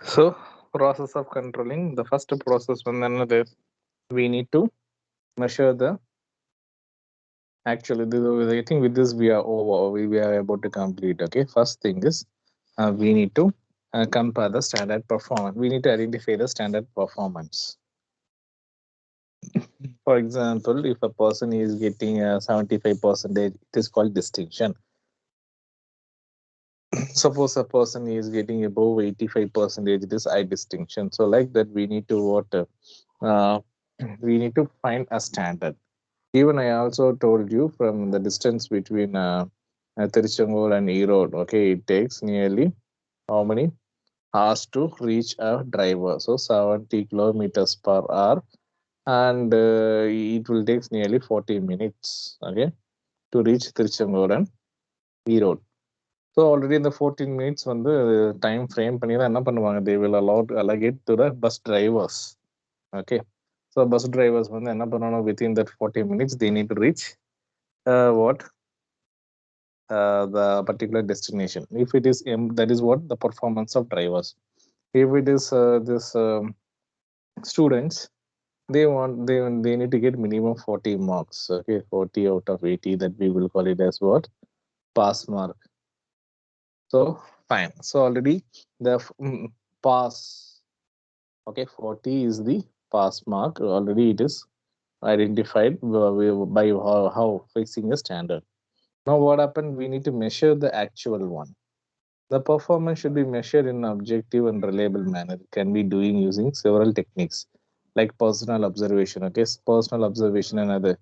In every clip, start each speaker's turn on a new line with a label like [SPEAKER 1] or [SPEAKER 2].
[SPEAKER 1] So process of controlling, the first process when another we need to measure the actually this, I think with this we are over, we are about to complete. Okay, first thing is we need to compare the standard performance. We need to identify the standard performance. For example, if a person is getting 75 percentage, it is called distinction. Suppose a person is getting above 85 percentage, it is high distinction. So like that we need to what uh, we need to find a standard. Even I also told you from the distance between Tiruchengoor and Erode, okay, it takes nearly how many hours to reach a driver? So 70 kilometers per hour, and it will take nearly 40 minutes, okay, to reach Tiruchengoor and Erode. So already in the 14 minutes வந்து time frame பண்ணி தான் என்ன பண்ணுவாங்க, they will allocate to the bus drivers. Okay, so bus drivers வந்து என்ன பண்ணணும், within that 40 minutes they need to reach what the particular destination. If it is that is what the performance of drivers. If it is this students, they need to get minimum 40 marks. Okay, 40 out of 80, that we will call it as what, pass mark. So fine. So already the pass. Okay, 40 is the pass mark. Already it is identified by how fixing a standard. Now what happened? We need to measure the actual one. The performance should be measured in an objective and reliable manner. It can be doing using several techniques like personal observation. Okay, personal observation and other.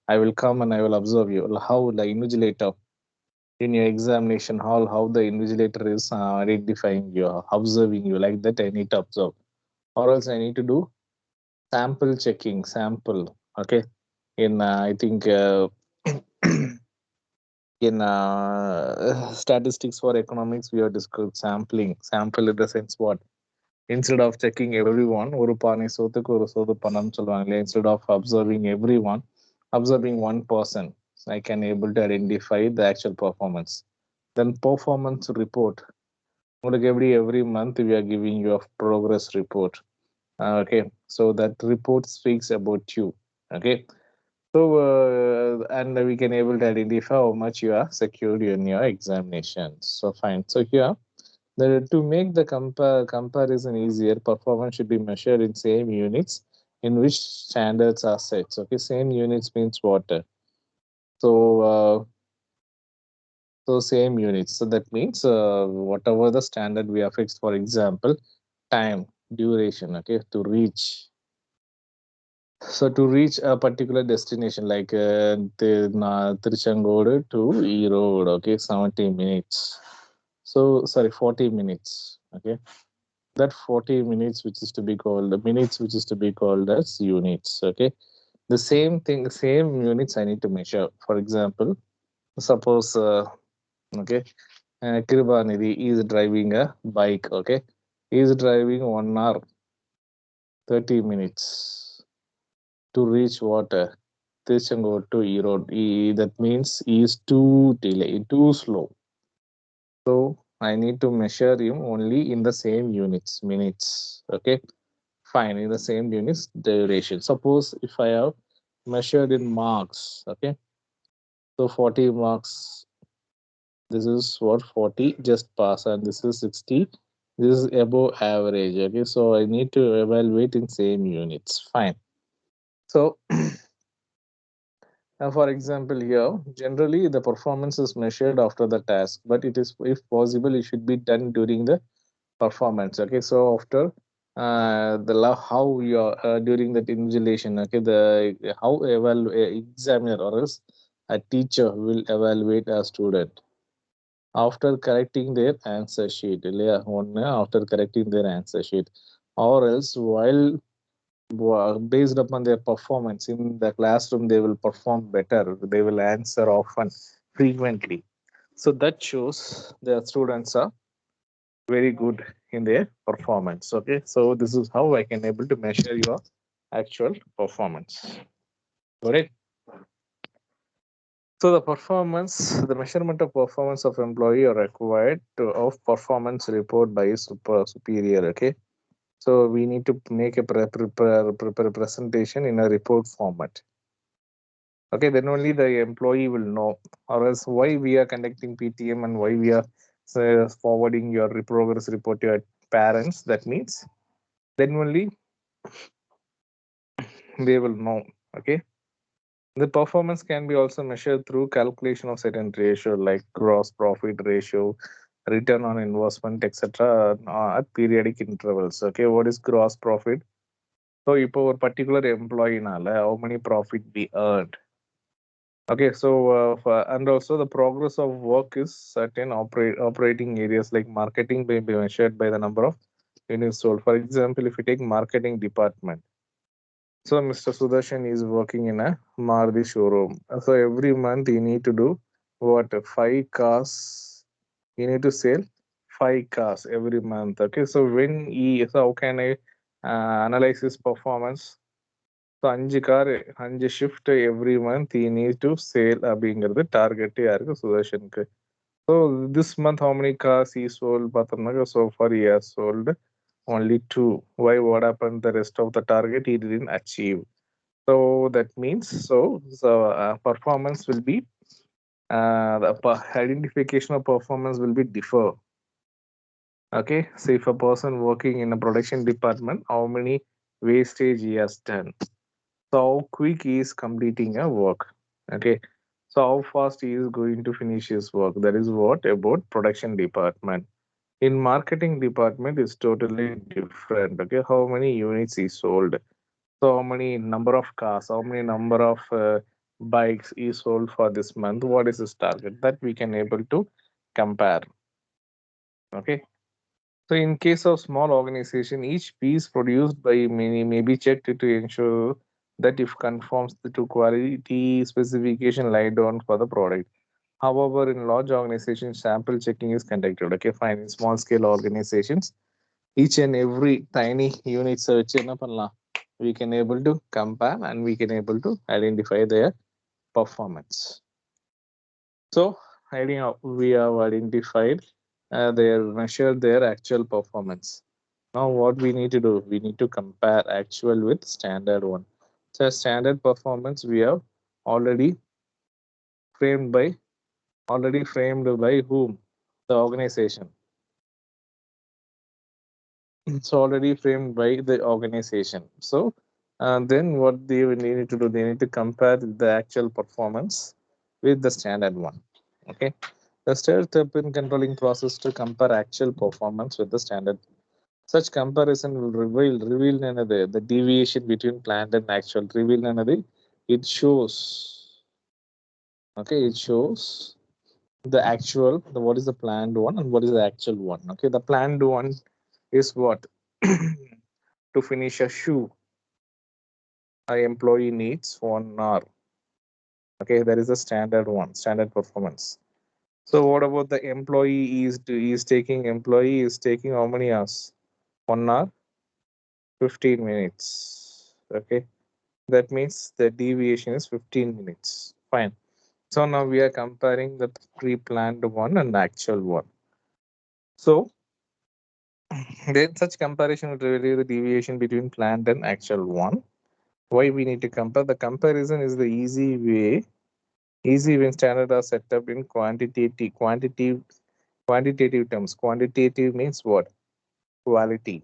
[SPEAKER 1] I will come and I will observe you. How the invigilator in your examination hall, how the invigilator is identifying you, observing you, like that I need to observe. Or else I need to do sample checking, sample. Okay, in I think in statistics for economics, we have discussed sampling. Sample in the sense what? Instead of checking everyone, ஒரு பானை சோத்துக்கு ஒரு சோறு பணம் சொல்லுவாங்களே, instead of observing everyone, observing one person, so I can able to identify the actual performance. Then performance report. உங்களுக்கு எப்படி every month we are giving you a progress report. Okay, so that report speaks about you. Okay, so and we can able to identify how much you are secured in your examinations. So fine. So here to make the comparison easier, performance should be measured in same units in which standards are set. Okay, same units means what? So so same units. So that means whatever the standard we are fixed. For example, time, duration. Okay, to reach. So to reach a particular destination like Tiruchengodu to Erode, okay, 70 minutes. So sorry, 40 minutes. Okay, that 40 minutes which is to be called the minutes which is to be called as units. Okay, the same thing, same units I need to measure. For example, suppose okay, Kribanidhi is driving a bike. Okay, he is driving 1 hour 30 minutes to reach water Tiruchengodu to Erode. That means he is too delay, too slow. So I need to measure him only in the same units, minutes. Okay, fine, in the same units, duration. Suppose if I have measured in marks, okay, so 40 marks. This is what 40 just pass, and this is 60. This is above average. Okay, so I need to evaluate in same units. Fine. So for example, here, generally the performance is measured after the task, but it is, if possible, it should be done during the performance. Okay, so after how you are during that invigilation, okay, the how examiner or else a teacher will evaluate a student after correcting their answer sheet. After correcting their answer sheet, or else while based upon their performance in the classroom, they will perform better, they will answer often, frequently. So that shows the students are very good in their performance. Okay, so this is how I can able to measure your actual performance. Got it? So the performance, the measurement of performance of employee are required of performance report by superior. Okay, so we need to make a prepare presentation in a report format. Okay, then only the employee will know, or else why we are conducting PTM and why we are forwarding your progress report to your parents. That means then only they will know. Okay, the performance can be also measured through calculation of certain ratio like gross profit ratio, return on investment, etc. At periodic intervals. Okay, what is gross profit? So, இப்போ ஒரு particular employee நால how many profit we earned. Okay, so and also the progress of work is certain operating areas like marketing may be measured by the number of units sold. For example, if you take marketing department, so Mr. Sudarshan is working in a Maruti showroom. So every month you need to do what, 5 cars. You need to sell 5 cars every month. Okay, so how can I analyze his performance? So 5 shift every month he needs to sell அப்படிங்கிறது டார்கெட்டே யாருக்கு, சுதர்ஷனுக்கு. So this month how many cars he sold பார்த்தோம்னாக்க, so far he has sold only 2. Why? What happened? The rest of the target he didn't achieve. So that means performance will be the identification of performance will be differ. Okay, so if a person working in a production department, how many wastage he has done, so how quick he is completing a work. Okay, so how fast he is going to finish his work. That is what about production department. In marketing department is totally different. Okay, how many units he sold, so how many number of cars, how many number of bikes he sold for this month, what is his target, that we can able to compare. Okay, so in case of small organization, each piece produced by many may be checked to ensure that if conforms to quality specification laid down for the product. However, in large organizations, sample checking is conducted. Okay, fine. In small scale organizations, each and every tiny unit search we can able to compare and we can able to identify their performance. So, we have identified they measured their actual performance. Now, what we need to do? We need to compare actual with standard one. So, standard performance we have already framed by whom? The organization. It's already framed by the organization. So, then what they will need to do? They need to compare the actual performance with the standard one. Okay. The step in controlling process to compare actual performance with the standard. Such comparison will reveal another the deviation between planned and actual. Reveal another. It shows. Okay, it shows the actual. What is the planned one and what is the actual one. Okay, the planned one is what to finish a shoe. An employee needs 1 hour. Okay, that is the standard one, standard performance. So what about the employee is taking how many hours? 1 hour, 15 minutes. Okay, that means the deviation is 15 minutes. Fine. So now we are comparing the pre-planned one and actual one. So then such comparison will reveal the deviation between planned and actual one. Why we need to compare? The comparison is the easy when standard are set up in quantitative terms. Quantitative means what? Quality.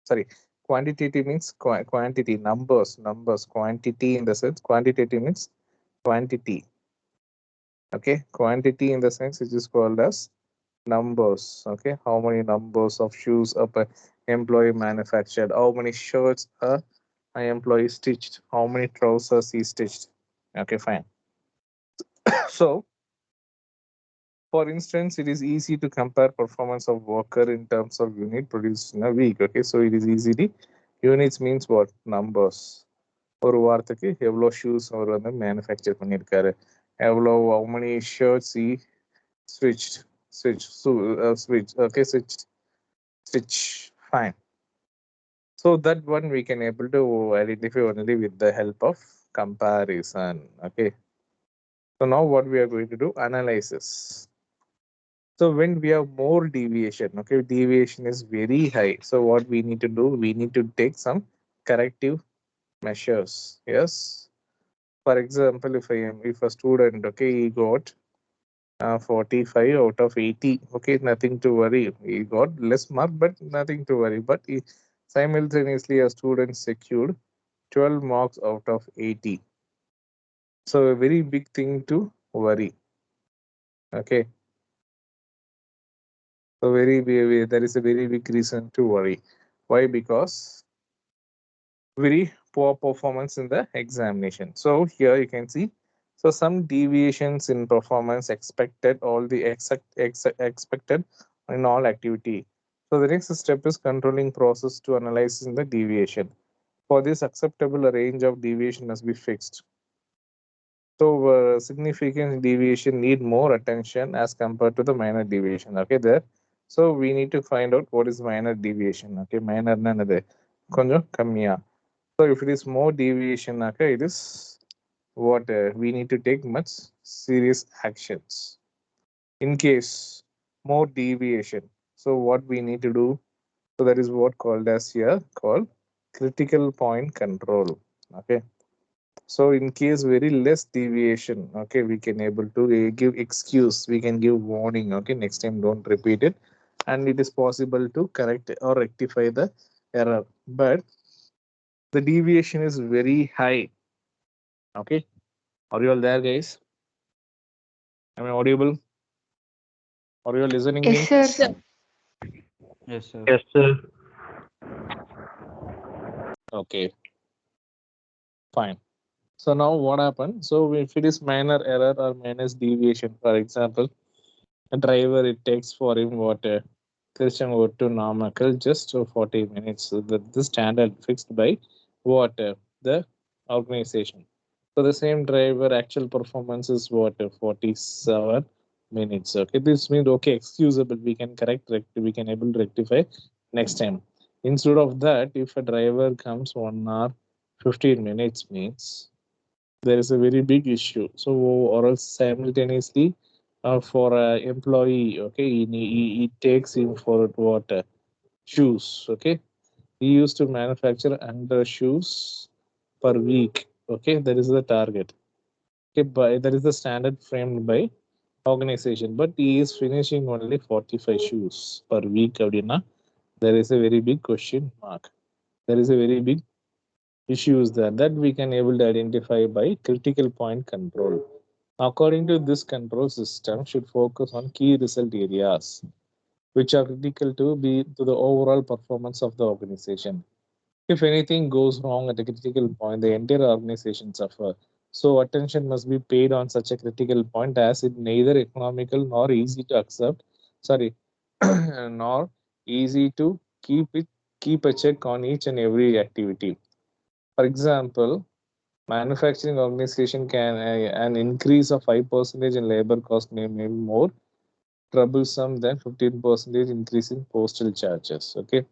[SPEAKER 1] Sorry, quantitative means quantity, numbers. Quantity in the sense, quantitative means quantity. Okay, quantity in the sense it is called as numbers. Okay, how many numbers of shoes a employee manufactured, how many shirts a employee stitched, how many trousers he stitched. Okay, fine. So for instance, it is easy to compare performance of worker in terms of unit produced in a week. Okay, so it is easily units means what? Numbers. ஒரு வாரத்துக்கு எவ்வளோ shoes அவர் வந்து manufacture பண்ணியிருக்காரு, எவ்வளோ how many shirts he switched okay, stitch. Fine. So that one we can able to identify only with the help of comparison. Okay. So now what we are going to do, analysis. So when we have more deviation, okay, deviation is very high. So what we need to do, we need to take some corrective measures. Yes. For example, if a student, okay, he got 45 out of 80, okay, nothing to worry. He got less mark, but nothing to worry. But simultaneously, a student secured 12 marks out of 80. So a very big thing to worry. Okay. So there is a very big reason to worry. Why? Because very poor performance in the examination. So here you can see, so some deviations in performance expected, all the expected in all activity. So the next step is controlling process to analyzing the deviation. For this, acceptable range of deviation must be fixed. So significant deviation need more attention as compared to the minor deviation. Okay, there. So we need to find out what is minor deviation. Okay, minor nanade konjam kammiya. So if it is more deviation, okay, it is what we need to take much serious actions. In case more deviation, so what we need to do, so that is what called as here called critical point control. Okay. So in case very less deviation, okay, we can able to give excuse, we can give warning. Okay, next time don't repeat it, and it is possible to correct or rectify the error. But the deviation is very high. Okay, are you all there, guys? Am I audible? Are you all listening
[SPEAKER 2] Yes,
[SPEAKER 1] me?
[SPEAKER 2] sir.
[SPEAKER 3] Yes, sir.
[SPEAKER 1] Yes, sir. Okay, fine. So now what happened? So if it is minor error or minus deviation, for example, a driver it takes for him what Christian would to Namakkal just 40 minutes. So the standard fixed by what the organization. So the same driver actual performance is what 47 minutes. Okay, this means okay, excusable. We can we can able to rectify next time. Instead of that, if a driver comes 1 hour 15 minutes means there is a very big issue. So or else simultaneously for a employee, okay, he takes him for what shoes. Okay, he used to manufacture under shoes per week. Okay, that is the target. Okay, but that is the standard framed by organization. But he is finishing only 45 shoes per week. Abdina, there is a very big question mark. There is a very big issues there that we can able to identify by critical point control. According to this, control system should focus on key result areas which are critical to the overall performance of the organization. If anything goes wrong at a critical point, the entire organization suffers. So attention must be paid on such a critical point as it neither economical nor easy to accept. Sorry, nor easy to keep a check on each and every activity. For example, manufacturing organization can an increase of 5% in labor cost may be more troublesome than 15% increase in postal charges. Okay,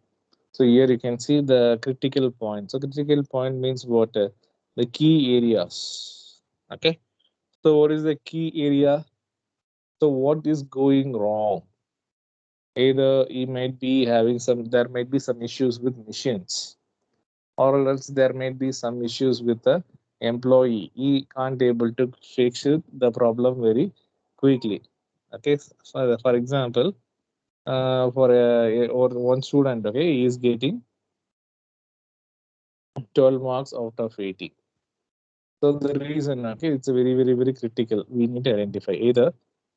[SPEAKER 1] so here you can see the critical point. So critical point means what? The key areas. Okay. So what is the key area? So what is going wrong? Either he might be having some, there might be some issues with machines, or else there might be some issues with the employee. He can't able to fix it, the problem very quickly. Okay. So for example, for or one student, okay, he is getting 12 marks out of 80. So the reason, okay, it's a very critical. We need to identify either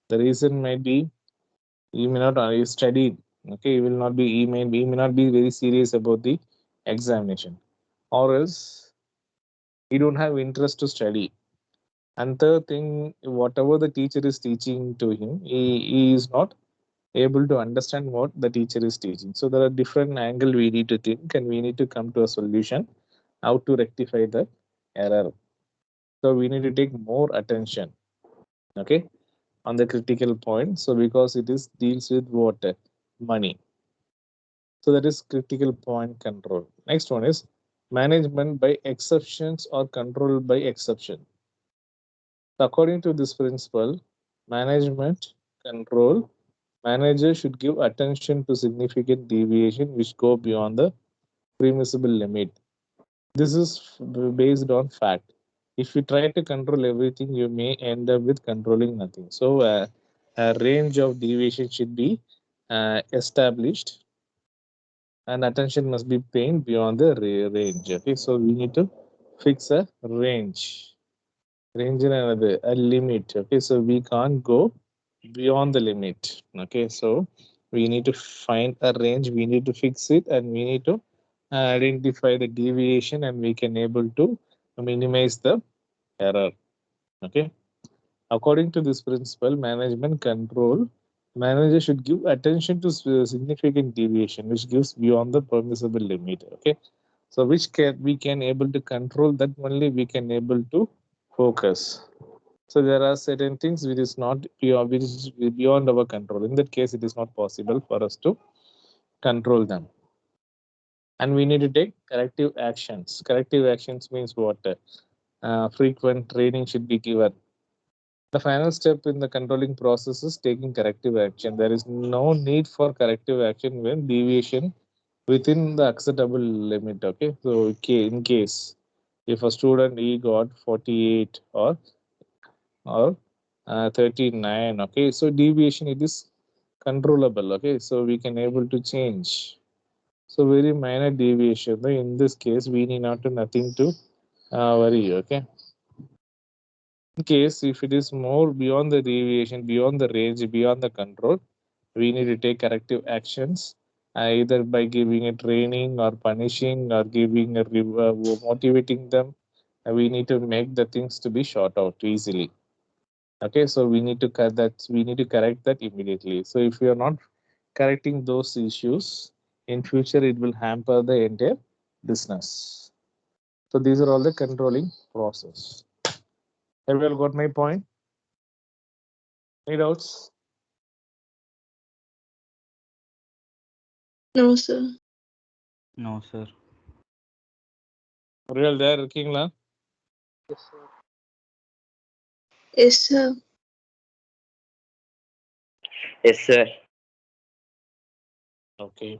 [SPEAKER 1] the reason might be he may not studied. Okay, he may not be very serious about the examination, or else he don't have interest to study. And third thing, whatever the teacher is teaching to him, he is not able to understand what the teacher is teaching. So there are different angle we need to think, and we need to come to a solution how to rectify the error. So we need to take more attention. Okay, on the critical point. So because it is deals with what money. So that is critical point control. Next one is management by exceptions or control by exception. According to this principle, management control manager should give attention to significant deviation which go beyond the permissible limit. This is based on fact. If you try to control everything, you may end up with controlling nothing. So, a range of deviation should be established, and attention must be paid beyond the range. Okay, so we need to fix a range. Range in another a limit. Okay, so we can't go beyond the limit. Okay, so we need to find a range. We need to fix it, and we need to identify the deviation, and we can able to minimize the error. Okay, according to this principle, management control manager should give attention to significant deviation which gives beyond the permissible limit. Okay, so which can we can able to control, that only we can able to focus. So there are certain things which is not beyond, which is beyond our control. In that case, it is not possible for us to control them, and we need to take corrective actions. Corrective actions means what? Frequent training should be given. The final step in the controlling process is taking corrective action. There is no need for corrective action when deviation within the acceptable limit. Okay, so in case if a student he got 48 or 39, okay, so deviation it is controllable. Okay, so we can able to change. So very minor deviation. In this case, we need not to nothing to worry. Okay, in case if it is more beyond the deviation, beyond the range, beyond the control, we need to take corrective actions, either by giving a training or punishing or giving a motivating them. We need to make the things to be short out easily. Okay, so we need to cut that. We need to correct that immediately. So if we are not correcting those issues in future, it will hamper the entire business. So these are all the controlling process. Have you all got my point? Any doubts?
[SPEAKER 2] No, sir.
[SPEAKER 3] No, sir.
[SPEAKER 1] Real there இருக்கீங்களா?
[SPEAKER 2] Yes, sir.
[SPEAKER 4] Yes, sir.
[SPEAKER 1] Okay.